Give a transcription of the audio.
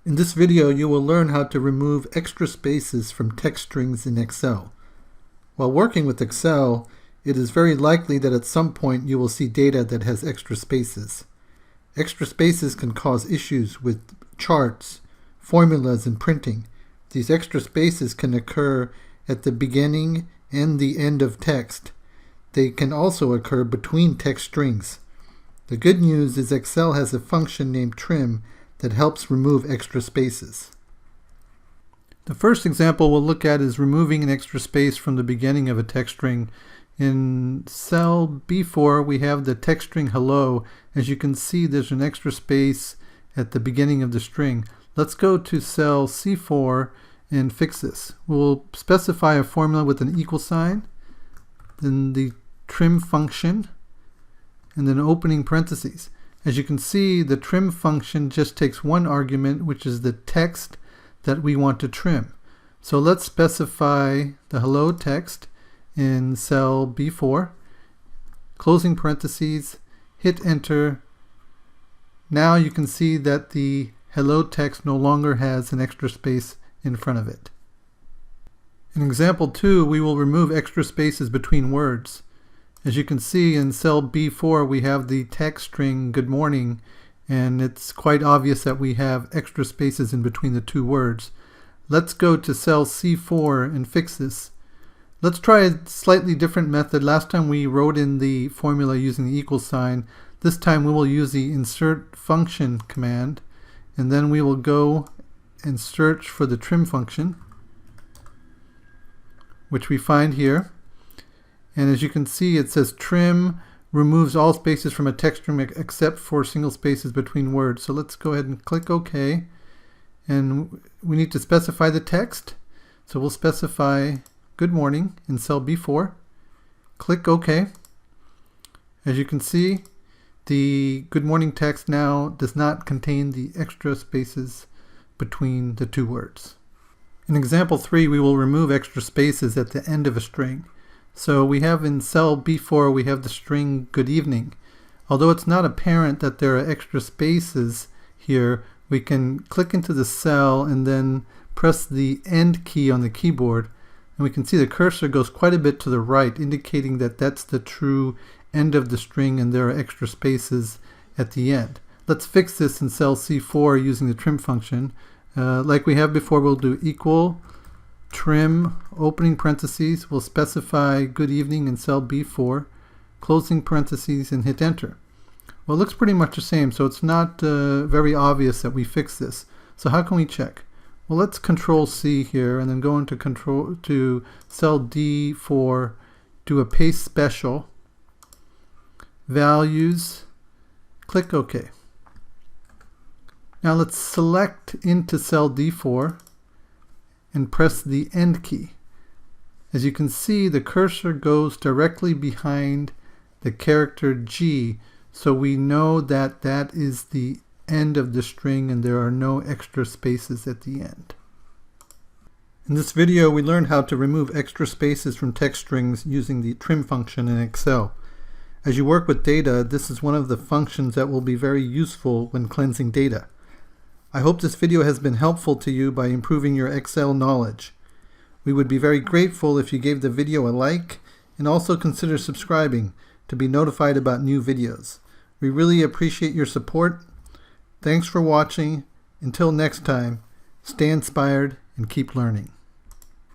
In this video, you will learn how to remove extra spaces from text strings in Excel. While working with Excel, it is very likely that at some point you will see data that has extra spaces. Extra spaces can cause issues with charts, formulas, and printing. These extra spaces can occur at the beginning and the end of text. They can also occur between text strings. The good news is Excel has a function named trim that helps remove extra spaces. The first example we'll look at is removing an extra space from the beginning of a text string. In cell B4 we have the text string hello. As you can see, there's an extra space at the beginning of the string. Let's go to cell C4 and fix this. We'll specify a formula with an equal sign, then the trim function, and then opening parentheses. As you can see, the trim function just takes one argument, which is the text that we want to trim. So let's specify the hello text in cell B4, closing parentheses, hit enter. Now you can see that the hello text no longer has an extra space in front of it. In example 2, we will remove extra spaces between words. As you can see, in cell B4 we have the text string good morning, and it's quite obvious that we have extra spaces in between the two words. Let's go to cell C4 and fix this. Let's try a slightly different method. Last time we wrote in the formula using the equal sign. This time we will use the insert function command, and then we will go and search for the trim function, which we find here. And as you can see, it says trim removes all spaces from a text string except for single spaces between words. So let's go ahead and click OK. And we need to specify the text. So we'll specify good morning in cell B4. Click OK. As you can see, the good morning text now does not contain the extra spaces between the two words. In example 3, we will remove extra spaces at the end of a string. So we have in cell B4, we have the string good evening. Although it's not apparent that there are extra spaces here, we can click into the cell and then press the end key on the keyboard, and we can see the cursor goes quite a bit to the right, indicating that that's the true end of the string and there are extra spaces at the end. Let's fix this in cell C4 using the trim function. Like we have before, we'll do equal trim opening parentheses. We'll specify good evening in cell B4, closing parentheses, and hit enter. Well, it looks pretty much the same, so it's not very obvious that we fixed this. So how can we check? Well, let's Control C here and then go into cell D4, do a paste special, values, click OK. Now let's select into cell D4 and press the end key. As you can see, the cursor goes directly behind the character G, so we know that that is the end of the string and there are no extra spaces at the end. In this video, we learned how to remove extra spaces from text strings using the trim function in Excel. As you work with data, this is one of the functions that will be very useful when cleansing data. I hope this video has been helpful to you by improving your Excel knowledge. We would be very grateful if you gave the video a like and also consider subscribing to be notified about new videos. We really appreciate your support. Thanks for watching. Until next time, stay inspired and keep learning.